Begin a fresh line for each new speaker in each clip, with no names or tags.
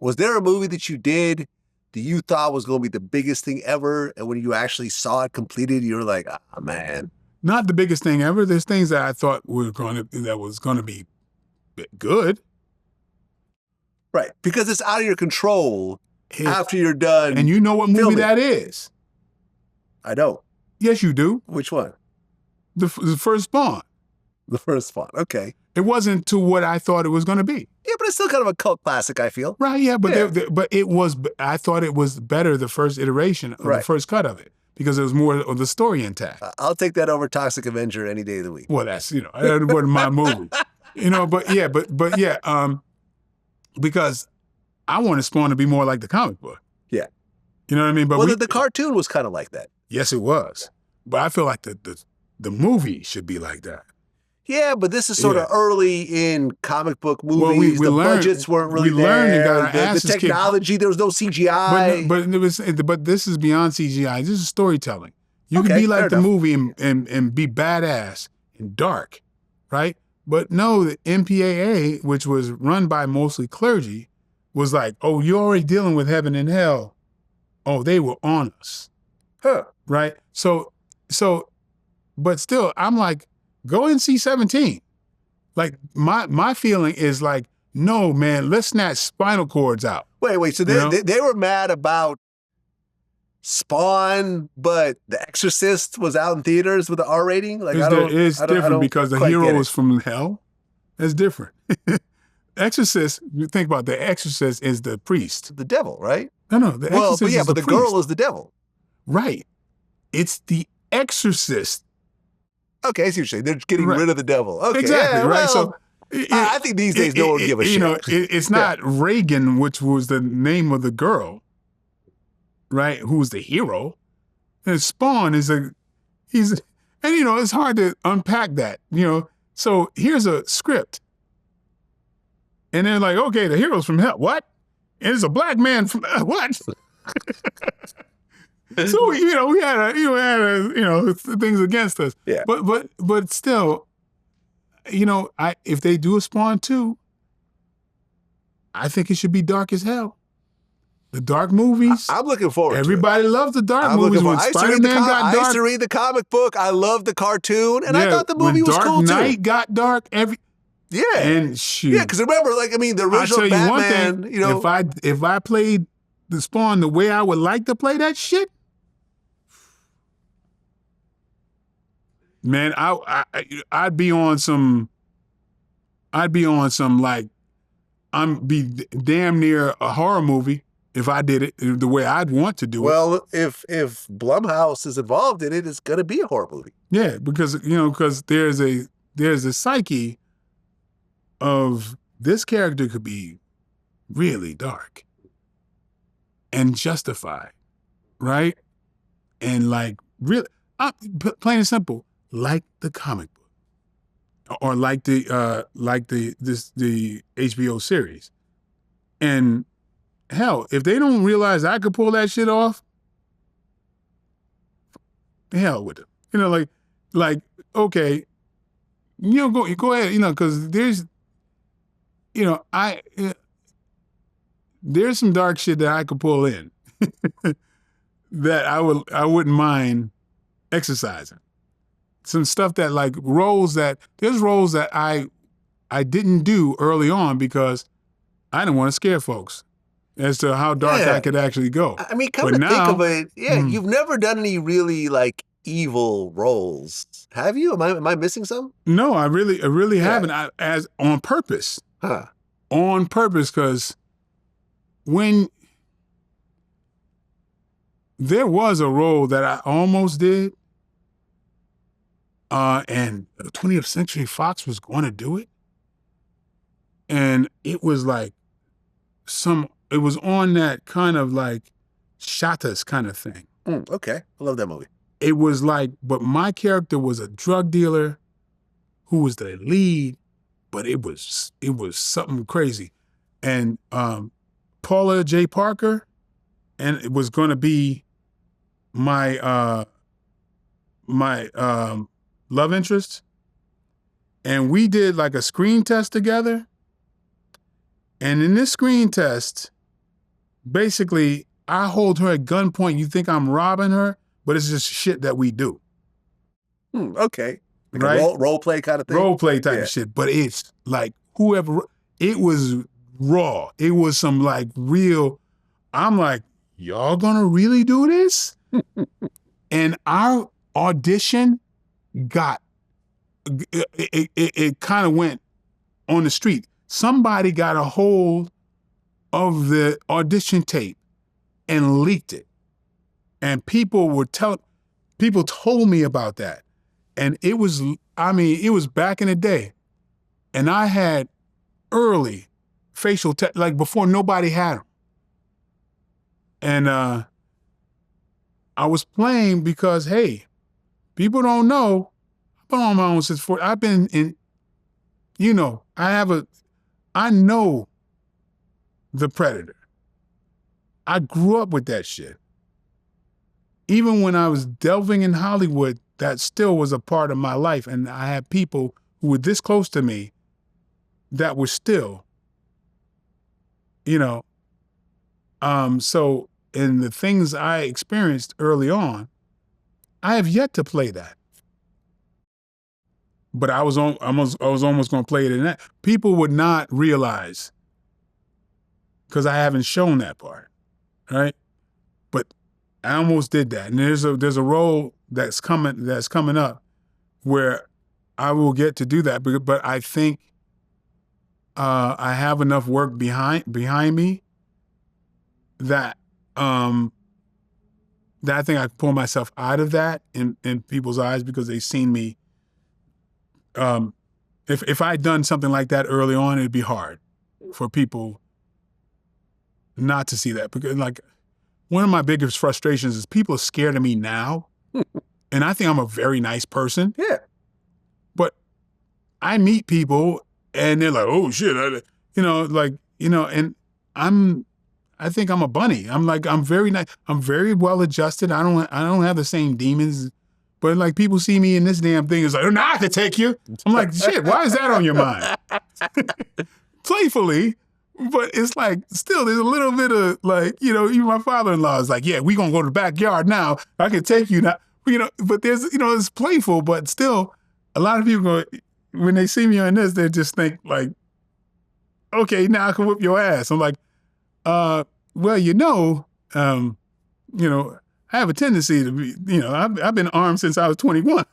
Was there a movie that you did that you thought was going to be the biggest thing ever, and when you actually saw it completed, you were like, "Ah, man."
Not the biggest thing ever. There's things that I thought was going to be good.
Right, because it's out of your control after you're done.
And you know what movie
filming.
that is?
I don't.
Yes, you do.
Which one?
The first Spawn.
The first Spawn. Okay.
It wasn't to what I thought it was going to be.
Yeah, but it's still kind of a cult classic, I feel.
Right, yeah, but but it was. I thought it was better the first iteration of the first cut of it because there was more of the story intact.
I'll take that over Toxic Avenger any day of the week.
Well, that's that wasn't my movie, but yeah, because I wanted Spawn to be more like the comic book.
Yeah,
you know what I mean. But
well, the cartoon was kind of like that.
Yes, it was. But I feel like the movie should be like that.
Yeah, but this is sort of early in comic book movies.
Well,
the budgets weren't really there. The technology, there was no CGI.
But this is beyond CGI. This is storytelling. You can be like the movie and be badass and dark, right? But no, the MPAA, which was run by mostly clergy, was like, oh, you're already dealing with heaven and hell. Oh, they were on us.
Huh.
Right? So, but still, I'm like, go and see 17. Like, my feeling is like, no, man, let's snatch spinal cords out.
Wait. So they were mad about Spawn, but The Exorcist was out in theaters with the R rating? Like,
it's different because the hero is from hell. It's different. Exorcist, you think about The Exorcist is the priest.
The devil, right?
No, The Exorcist is
but the girl is the devil.
Right. It's The Exorcist.
Okay, I see what you're saying. They're getting rid of the devil. Okay,
exactly,
yeah,
right?
Well, so I think these days no one would give a shit.
It's not Reagan, which was the name of the girl, right? Who's the hero. And Spawn is it's hard to unpack that, So here's a script. And they're like, okay, the hero's from hell. What? And it's a black man from what? So we had things against us.
Yeah.
But still, if they do a Spawn 2, I think it should be dark as hell. The dark movies.
I'm looking forward.
Everybody loves the dark movies. When Spider-Man got dark,
I used to read the comic book. I loved the cartoon, and I thought the movie was cool too.
Dark Knight got dark. And shoot.
Yeah, because remember, the original Batman.
One thing, if I played the Spawn the way I would like to play that shit, man, I'd be on some like I'm be damn near a horror movie if I did it the way I'd want to do it.
Well, if Blumhouse is involved in it, it's gonna be a horror movie.
Yeah, because there's a psyche of this character could be really dark and justified, right? And really, plain and simple. Like the comic book, or like the HBO series, and hell, if they don't realize I could pull that shit off, the hell with it. Okay, go ahead, because there's, there's some dark shit that I could pull in that I wouldn't mind exercising. Some stuff that there's roles that I didn't do early on because I didn't want to scare folks as to how dark I could actually go.
I mean, come to think of it, you've never done any really evil roles, have you? Am I missing some?
No, I really haven't. As on purpose.
Huh.
On purpose, because when there was a role that I almost did, and 20th Century Fox was going to do it. And it was it was on that kind of Shatas kind of thing.
Okay. I love that movie.
It was but my character was a drug dealer who was the lead, but it was something crazy. And Paula J. Parker, and it was going to be my love interest, and we did a screen test together. And in this screen test, basically, I hold her at gunpoint. You think I'm robbing her, but it's just shit that we do.
Okay. Like
right?
a role play kind of thing?
Role play type
Yeah.
of shit. But it's like whoever, it was raw. It was some like real, I'm like, y'all gonna really do this? And our audition got, it kind of went on the street. Somebody got a hold of the audition tape and leaked it. And people told me about that. And it was, it was back in the day. And I had early facial like before nobody had them. And I was playing because, hey, people don't know, I've been on my own since I've been in, I know the Predator. I grew up with that shit. Even when I was delving in Hollywood, that still was a part of my life. And I had people who were this close to me that were still, so in the things I experienced early on, I have yet to play that. But I was almost going to play it in that. People would not realize because I haven't shown that part, right? But I almost did that. And there's a role that's coming up where I will get to do that. But I think I have enough work behind me that that I think I can pull myself out of that in people's eyes because they've seen me. If I'd done something like that early on, it'd be hard for people not to see that. Because like one of my biggest frustrations is people are scared of me now. And I think I'm a very nice person.
Yeah.
But I meet people and they're like, oh shit, and I think I'm a bunny. I'm very nice. I'm very well adjusted. I don't have the same demons. But like people see me in this damn thing, it's like, oh, now I can take you. I'm like, shit, why is that on your mind? Playfully, but it's like still there's a little bit of like, even my father-in-law is like, yeah, we gonna go to the backyard now. I can take you now. But there's, it's playful, but still a lot of people when they see me on this, they just think like, okay, now I can whip your ass. I'm like, well, I have a tendency to be, I've been armed since I was 21.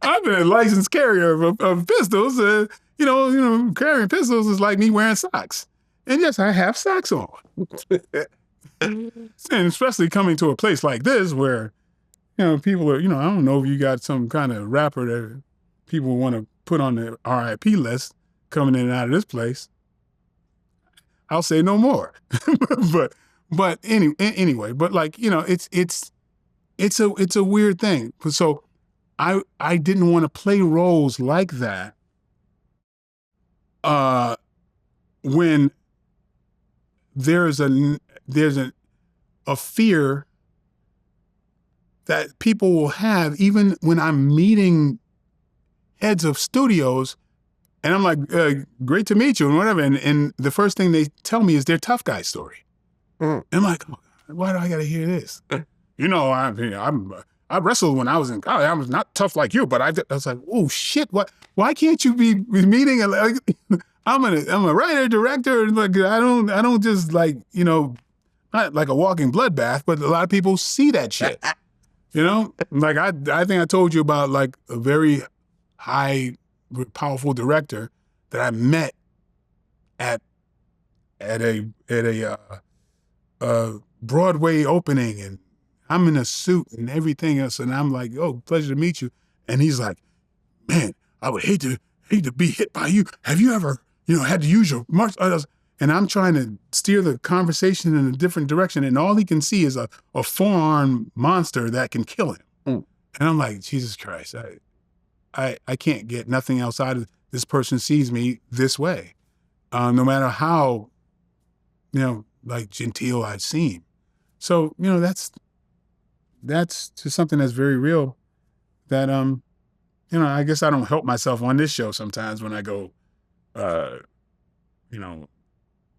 I've been a licensed carrier of pistols. Carrying pistols is like me wearing socks. And yes, I have socks on. And especially coming to a place like this where, people are, I don't know if you got some kind of rapper that people want to put on the RIP list coming in and out of this place. I'll say no more. But anyway, but like, it's a weird thing. So I didn't want to play roles like that when there's a fear that people will have even when I'm meeting heads of studios and I'm like, great to meet you and whatever. And the first thing they tell me is their tough guy story. And I'm like, oh, why do I got to hear this? I wrestled when I was in college. I was not tough like you, but I was like, oh shit, what? Why can't you be meeting? I'm a writer, director. Like I don't just like, not like a walking bloodbath, but a lot of people see that shit. Like I think I told you about like a very high, powerful director that I met at a Broadway opening, and I'm in a suit and everything else, and I'm like, oh, pleasure to meet you. And he's like, man, I would hate to be hit by you. Have you ever, had to use your martial arts? And I'm trying to steer the conversation in a different direction, and all he can see is a four-armed monster that can kill him. And I'm like, Jesus Christ, I can't get nothing else out of this person sees me this way, no matter how, like genteel I seem. So, that's just something that's very real that, I guess I don't help myself on this show sometimes when I go,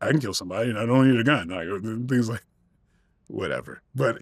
I can kill somebody and I don't need a gun. Like things like whatever. But